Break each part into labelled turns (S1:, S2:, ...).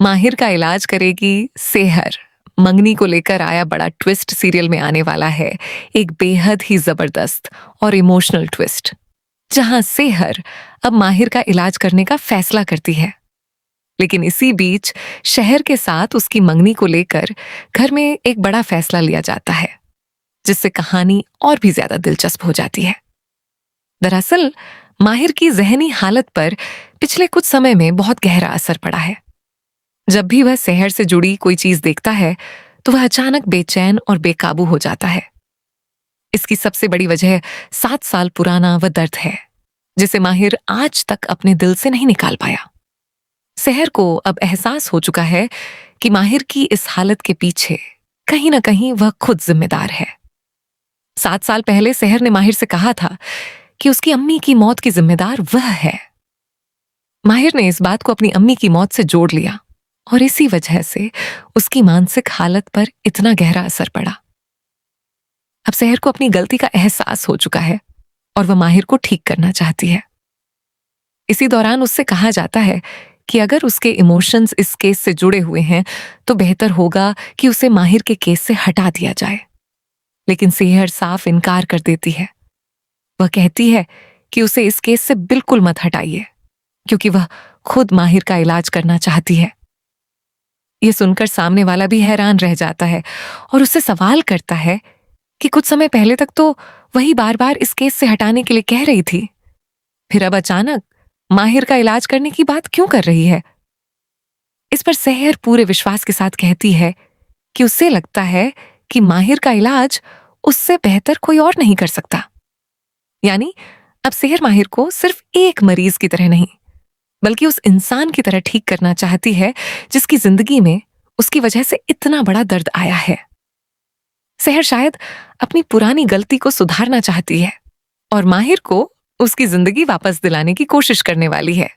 S1: माहिर का इलाज करेगी सेहर। मंगनी को लेकर आया बड़ा ट्विस्ट सीरियल में आने वाला है। एक बेहद ही जबरदस्त और इमोशनल ट्विस्ट, जहां सेहर अब माहिर का इलाज करने का फैसला करती है। लेकिन इसी बीच शहर के साथ उसकी मंगनी को लेकर घर में एक बड़ा फैसला लिया जाता है, जिससे कहानी और भी ज्यादा दिलचस्प हो जाती है। दरअसल माहिर की जहनी हालत पर पिछले कुछ समय में बहुत गहरा असर पड़ा है। जब भी वह शहर से जुड़ी कोई चीज देखता है तो वह अचानक बेचैन और बेकाबू हो जाता है। इसकी सबसे बड़ी वजह 7 साल पुराना वह दर्द है, जिसे माहिर आज तक अपने दिल से नहीं निकाल पाया। शहर को अब एहसास हो चुका है कि माहिर की इस हालत के पीछे कहीं ना कहीं वह खुद जिम्मेदार है। 7 साल पहले शहर ने माहिर से कहा था कि उसकी अम्मी की मौत की जिम्मेदार वह है। माहिर ने इस बात को अपनी अम्मी की मौत से जोड़ लिया और इसी वजह से उसकी मानसिक हालत पर इतना गहरा असर पड़ा। अब शहर को अपनी गलती का एहसास हो चुका है और वह माहिर को ठीक करना चाहती है। इसी दौरान उससे कहा जाता है कि अगर उसके इमोशंस इस केस से जुड़े हुए हैं तो बेहतर होगा कि उसे माहिर के केस से हटा दिया जाए। लेकिन सेहर साफ इनकार कर देती है। वह कहती है कि उसे इस केस से बिल्कुल मत हटाइए, क्योंकि वह खुद माहिर का इलाज करना चाहती है। यह सुनकर सामने वाला भी हैरान रह जाता है और उससे सवाल करता है कि कुछ समय पहले तक तो वही बार बार इस केस से हटाने के लिए कह रही थी, फिर अब अचानक माहिर का इलाज करने की बात क्यों कर रही है। इस पर सेहर पूरे विश्वास के साथ कहती है कि उसे लगता है कि माहिर का इलाज उससे बेहतर कोई और नहीं कर सकता। यानी अब सेहर माहिर को सिर्फ एक मरीज की तरह नहीं, बल्कि उस इंसान की तरह ठीक करना चाहती है जिसकी जिंदगी में उसकी वजह से इतना बड़ा दर्द आया है। सेहर शायद अपनी पुरानी गलती को सुधारना चाहती है और माहिर को उसकी जिंदगी वापस दिलाने की कोशिश करने वाली है।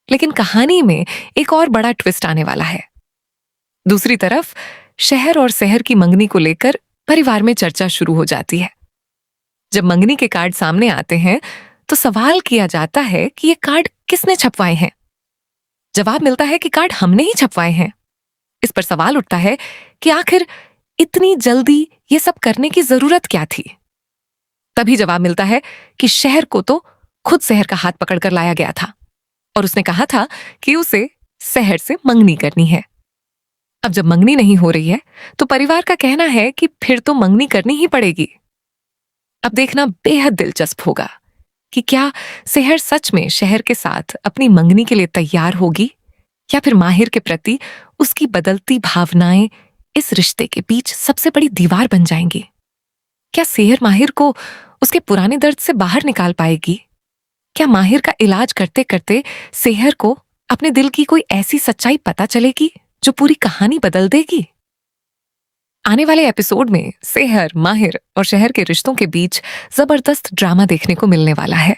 S1: लेकिन कहानी में एक और बड़ा ट्विस्ट आने वाला है। दूसरी तरफ शहर और सेहर की मंगनी को लेकर परिवार में चर्चा शुरू हो जाती है। जब मंगनी के कार्ड सामने आते हैं तो सवाल किया जाता है कि ये कार्ड किसने छपवाए हैं। जवाब मिलता है कि कार्ड हमने ही छपवाए हैं। इस पर सवाल उठता है कि आखिर इतनी जल्दी ये सब करने की जरूरत क्या थी। तभी जवाब मिलता है कि शहर को तो खुद शहर का हाथ पकड़कर लाया गया था और उसने कहा था कि उसे शहर से मंगनी करनी है। अब जब मंगनी नहीं हो रही है तो परिवार का कहना है कि फिर तो मंगनी करनी ही पड़ेगी। अब देखना बेहद दिलचस्प होगा कि क्या सेहर सच में शहर के साथ अपनी मंगनी के लिए तैयार होगी, या फिर माहिर के प्रति उसकी बदलती भावनाएं इस रिश्ते के बीच सबसे बड़ी दीवार बन जाएंगी। क्या सेहर माहिर को उसके पुराने दर्द से बाहर निकाल पाएगी? क्या माहिर का इलाज करते करते सेहर को अपने दिल की कोई ऐसी सच्चाई पता चलेगी जो पूरी कहानी बदल देगी? आने वाले एपिसोड में सेहर, माहिर और शहर के रिश्तों के बीच जबरदस्त ड्रामा देखने को मिलने वाला है।